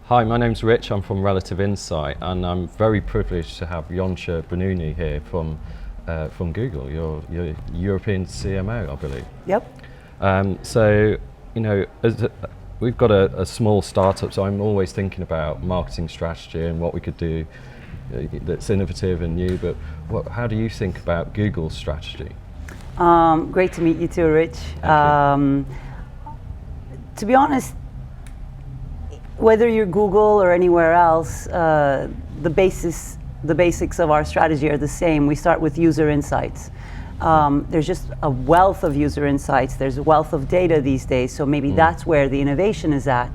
Hi, my name's Rich. I'm from Relative Insight, and I'm very privileged to have Yonca Brunini here from Google, your European CMO, I believe. Yep. So, you know, we've got a small startup, so I'm always thinking about marketing strategy and what we could do that's innovative and new. But how do you think about Google's strategy? Great to meet you too, Rich. To be honest, whether you're Google or anywhere else, the basics of our strategy are the same. We start with user insights. There's just a wealth of user insights. There's a wealth of data these days, so maybe that's where the innovation is at.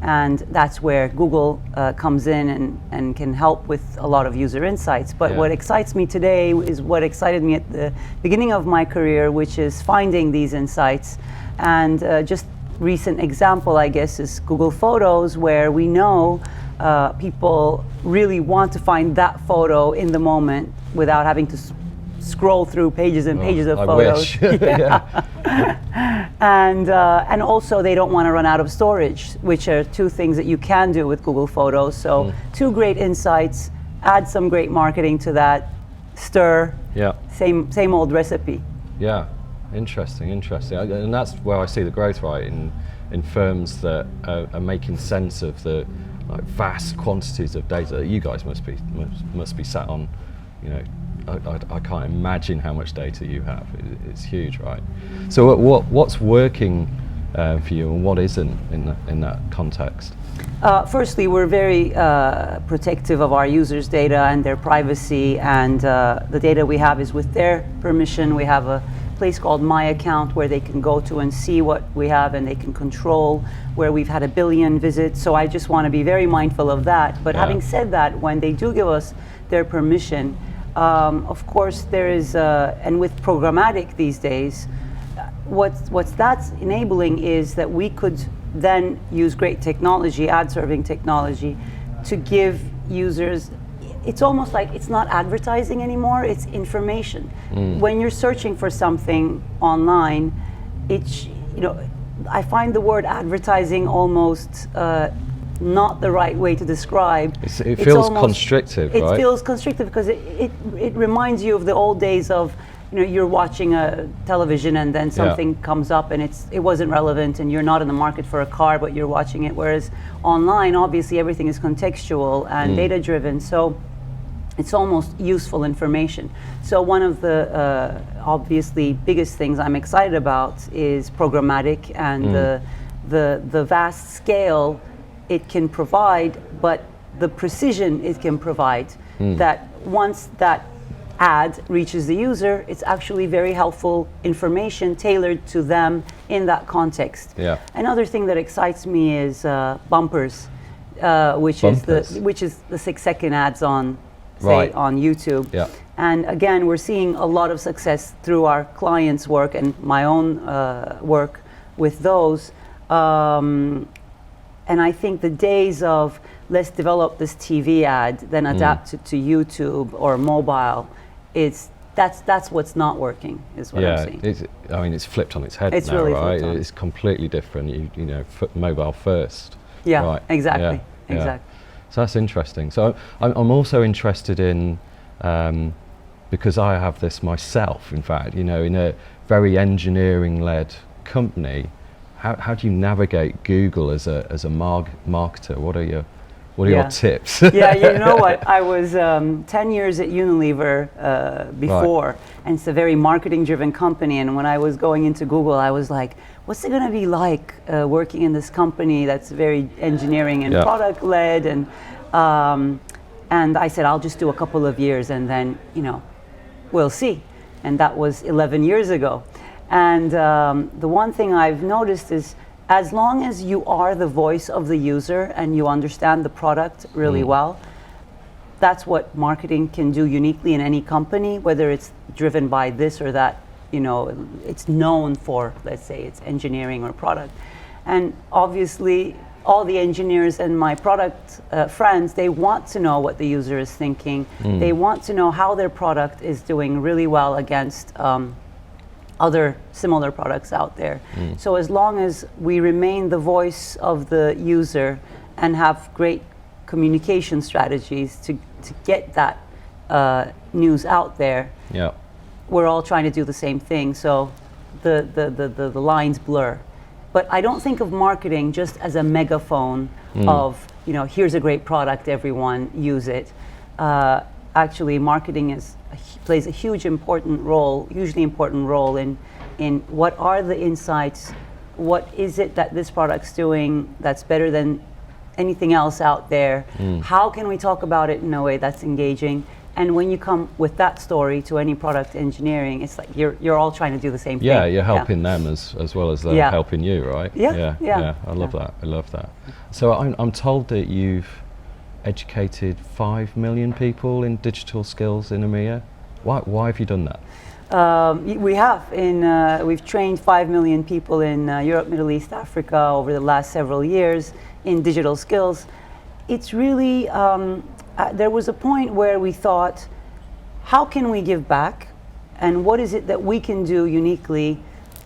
And that's where Google comes in and can help with a lot of user insights. But what excites me today is what excited me at the beginning of my career, which is finding these insights. And just recent example, I guess, is Google Photos, where we know people really want to find that photo in the moment without having to scroll through pages and pages of photos. I wish. And also they don't want to run out of storage, which are two things that you can do with Google Photos. So two great insights, add some great marketing to that, stir, same old recipe. Yeah. Interesting, and that's where I see the growth, right, in firms that are making sense of the vast quantities of data that you guys must be sat on. You know, I can't imagine how much data you have. It's huge, right? So what's working for you, and what isn't in that context? Firstly, we're very protective of our users' data and their privacy, and the data we have is with their permission. We have a place called My Account where they can go to and see what we have, and they can control where we've had 1 billion visits. So I just want to be very mindful of that. But having said that, when they do give us their permission, of course there is, and with programmatic these days, what's that's enabling is that we could then use great technology, ad serving technology, to give users, it's almost like it's not advertising anymore, it's information. When you're searching for something online, it's, you know, I find the word advertising almost not the right way to describe. It feels constrictive, right? It feels constrictive because it reminds you of the old days of, you know, you're watching a television and then something comes up and it wasn't relevant and you're not in the market for a car, but you're watching it. Whereas online, obviously everything is contextual and data driven. So it's almost useful information. So one of the obviously biggest things I'm excited about is programmatic and the vast scale it can provide, but the precision it can provide, that once that ad reaches the user, it's actually very helpful information tailored to them in that context. Another thing that excites me is bumpers, which is the 6-second ads on, say, on YouTube. And again, we're seeing a lot of success through our clients' work and my own work with those. And I think the days of let's develop this TV ad, then adapt it to YouTube or mobile, that's what's not working, is what I'm saying. I mean, it's flipped on its head it's now, really right? Flipped on. It's completely different. You know, mobile first. Yeah, exactly. Exactly. So that's interesting. So I'm also interested in, because I have this myself, in fact, you know, in a very engineering-led company, how do you navigate Google as a marketer? What are your tips? Yeah, you know what? I was 10 years at Unilever before, and it's a very marketing-driven company. And when I was going into Google, I was like, what's it going to be like working in this company that's very engineering and product-led? And I said, I'll just do a couple of years, and then, you know, we'll see. And that was 11 years ago. And the one thing I've noticed is, as long as you are the voice of the user and you understand the product really well, that's what marketing can do uniquely in any company, whether it's driven by this or that, you know, it's known for, let's say, it's engineering or product. And obviously, all the engineers and my product friends, they want to know what the user is thinking. They want to know how their product is doing really well against other similar products out there. So as long as we remain the voice of the user and have great communication strategies to get that news out there. Yeah. We're all trying to do the same thing, so the lines blur. But I don't think of marketing just as a megaphone of, here's a great product, everyone use it. Actually, marketing plays a hugely important role in what are the insights, what is it that this product's doing that's better than anything else out there, how can we talk about it in a way that's engaging. And when you come with that story to any product engineering, it's like you're all trying to do the same thing. Yeah, you're helping them as well as they're helping you, right? Yeah. I love that. I love that. So I'm told that you've educated 5 million people in digital skills in EMEA. Why have you done that? We have. We've trained 5 million people in Europe, Middle East, Africa over the last several years in digital skills. It's really, there was a point where we thought, how can we give back? And what is it that we can do uniquely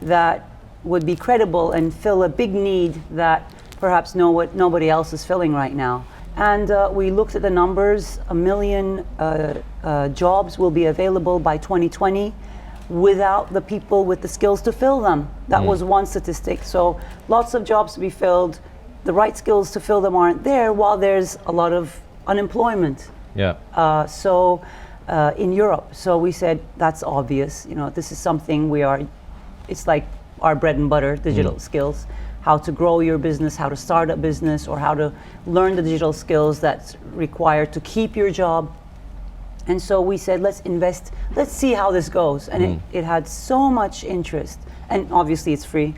that would be credible and fill a big need that perhaps nobody else is filling right now? And we looked at the numbers. 1 million jobs will be available by 2020 without the people with the skills to fill them. That was one statistic. So lots of jobs to be filled. The right skills to fill them aren't there, while there's a lot of unemployment. Yeah. In Europe. So we said, that's obvious. This is something it's like our bread and butter, digital skills. How to grow your business, how to start a business, or how to learn the digital skills that's required to keep your job. And so we said, let's invest, let's see how this goes. And it had so much interest, and obviously it's free.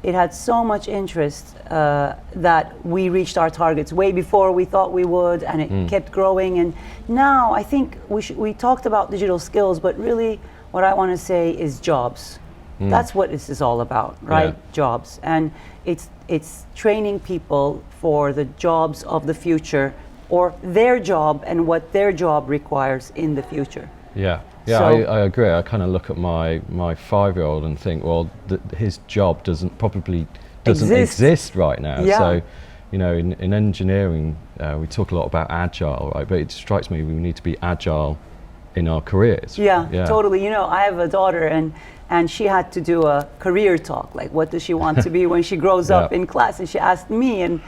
It had so much interest that we reached our targets way before we thought we would, and it kept growing. And now I think we talked about digital skills, but really what I want to say is jobs. That's what this is all about, right? Yeah. Jobs. And it's training people for the jobs of the future, or their job and what their job requires in the future. Yeah, So- I agree. I kind of look at my 5-year-old and think, well, his job probably doesn't exist right now. Yeah. So, in engineering, we talk a lot about agile, right? But it strikes me we need to be agile in our careers. Yeah, totally. I have a daughter, and she had to do a career talk, like what does she want to be when she grows up in class, and she asked me, and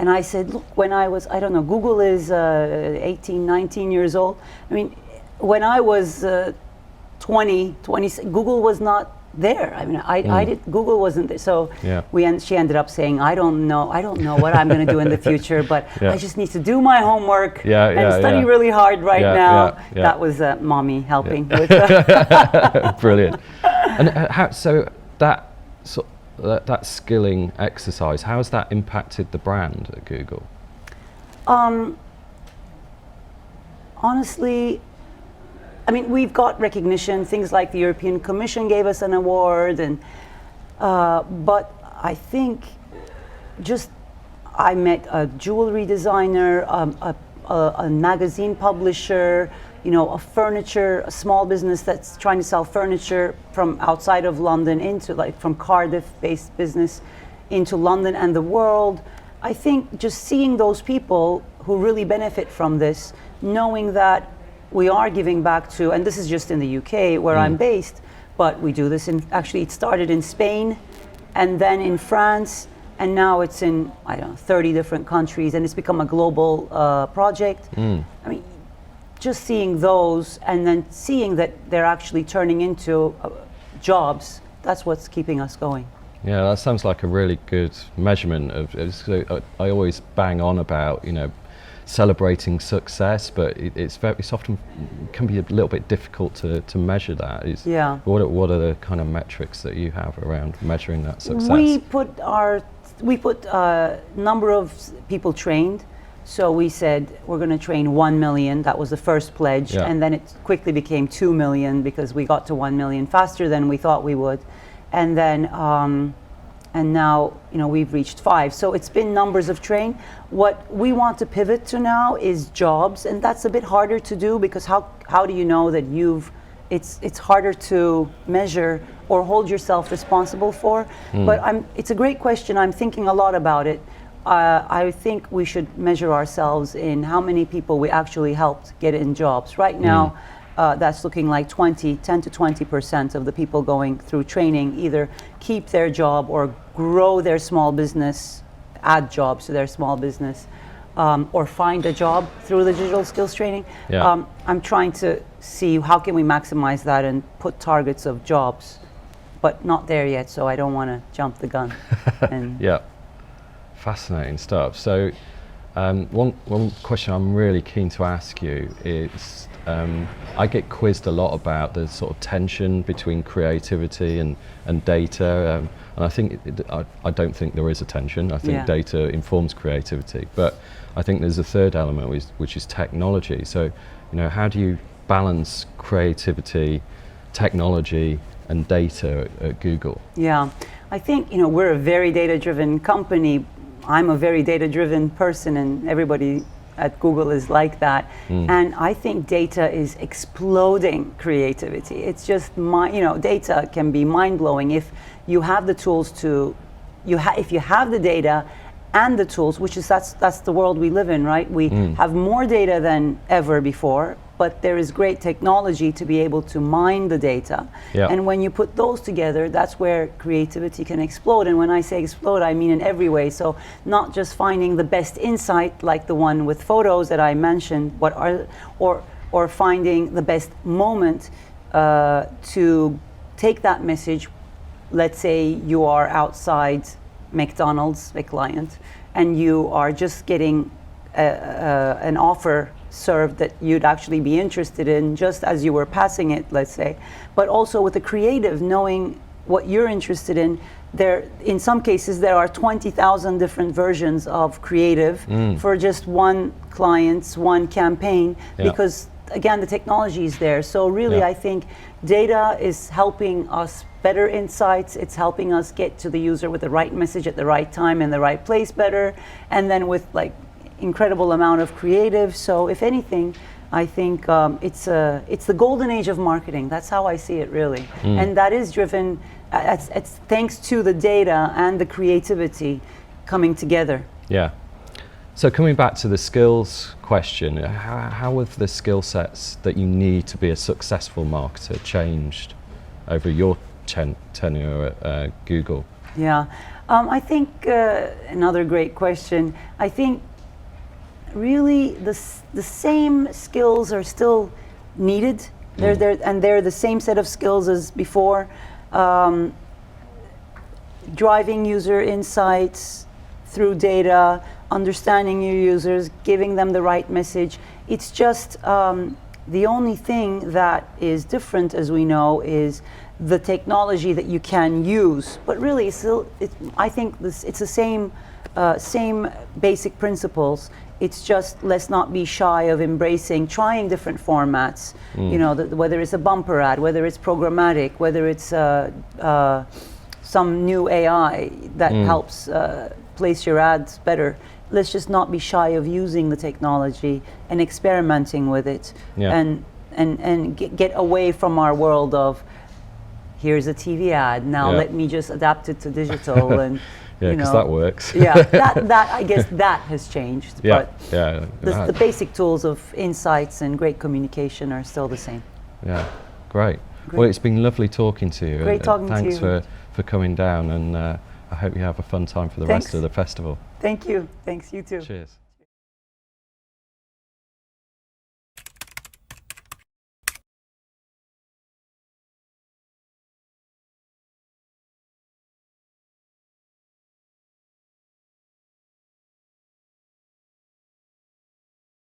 I said, look, when I was, I don't know, Google is 18, 19 years old. I mean, when I was 20, Google was not there. I mean, Google wasn't there. So she ended up saying, I don't know what I'm going to do in the future, but I just need to do my homework and study really hard right now. That was mommy helping with Brilliant. And so that skilling exercise, how has that impacted the brand at Google? Honestly, I mean, we've got recognition. Things like the European Commission gave us an award, but I think I met a jewelry designer, a magazine publisher, a small business that's trying to sell furniture from outside of London into, like, from Cardiff-based business into London and the world. I think just seeing those people who really benefit from this, knowing that we are giving back to, and this is just in the UK where I'm based, but we do this actually it started in Spain and then in France, and now it's in, 30 different countries, and it's become a global project. I mean, just seeing those and then seeing that they're actually turning into jobs, that's what's keeping us going. Yeah, that sounds like a really good measurement of, I always bang on about, celebrating success, but it's often can be a little bit difficult to measure that. What are the kind of metrics that you have around measuring that success? We put number of people trained. So we said we're going to train 1 million. That was the first pledge, and then it quickly became 2 million because we got to 1 million faster than we thought we would, and then and now we've reached 5. So it's been numbers of train. What we want to pivot to now is jobs, and that's a bit harder to do because how do you know that it's harder to measure or hold yourself responsible for. But it's a great question. I'm thinking a lot about it. I think we should measure ourselves in how many people we actually helped get in jobs. Right now, that's looking like 10 to 20% of the people going through training either keep their job or grow their small business, add jobs to their small business, or find a job through the digital skills training. Yeah. I'm trying to see how can we maximize that and put targets of jobs, but not there yet, so I don't want to jump the gun. And Yeah, fascinating stuff. So one question I'm really keen to ask you is, I get quizzed a lot about the sort of tension between creativity and data, and I think I don't think there is a tension. I think Yeah. data informs creativity, but I think there's a third element which is technology. So, how do you balance creativity, technology, and data at Google? yeah, I think we're a very data-driven company. I'm a very data-driven person, and everybody at Google is like that. And I think data is exploding creativity. It's just data can be mind-blowing if you have the tools to, if you have the data and the tools, which is that's the world we live in, right? We have more data than ever before, but there is great technology to be able to mine the data. Yeah. And when you put those together, that's where creativity can explode. And when I say explode, I mean in every way. So not just finding the best insight, like the one with photos that I mentioned, or finding the best moment to take that message. Let's say you are outside McDonald's, a client, and you are just getting an offer served that you'd actually be interested in just as you were passing it, let's say, but also with the creative, knowing what you're interested in. In some cases, there are 20,000 different versions of creative for just one client's one campaign, because again, the technology is there. So really, I think data is helping us better insights. It's helping us get to the user with the right message at the right time in the right place better, and then with like incredible amount of creative. So if anything, I think it's the golden age of marketing. That's how I see it, really. And that is driven, it's thanks to the data and the creativity coming together. Yeah. So coming back to the skills question, how have the skill sets that you need to be a successful marketer changed over your tenure at Google? Yeah, I think another great question. I think really the same skills are still needed. They're the same set of skills as before. Driving user insights through data, understanding your users, giving them the right message. It's just the only thing that is different, as we know, is the technology that you can use. But really, I think it's the same basic principles. It's just, let's not be shy of trying different formats. Whether it's a bumper ad, whether it's programmatic, whether it's some new AI that helps place your ads better. Let's just not be shy of using the technology and experimenting with it, and get away from our world of, here's a TV ad, now let me just adapt it to digital. And because that works. that I guess that has changed. But the basic tools of insights and great communication are still the same. Yeah, great. Well, it's been lovely talking to you. Great talking to you. Thanks for coming down, and I hope you have a fun time for the rest of the festival. Thank you. Thanks, you too. Cheers.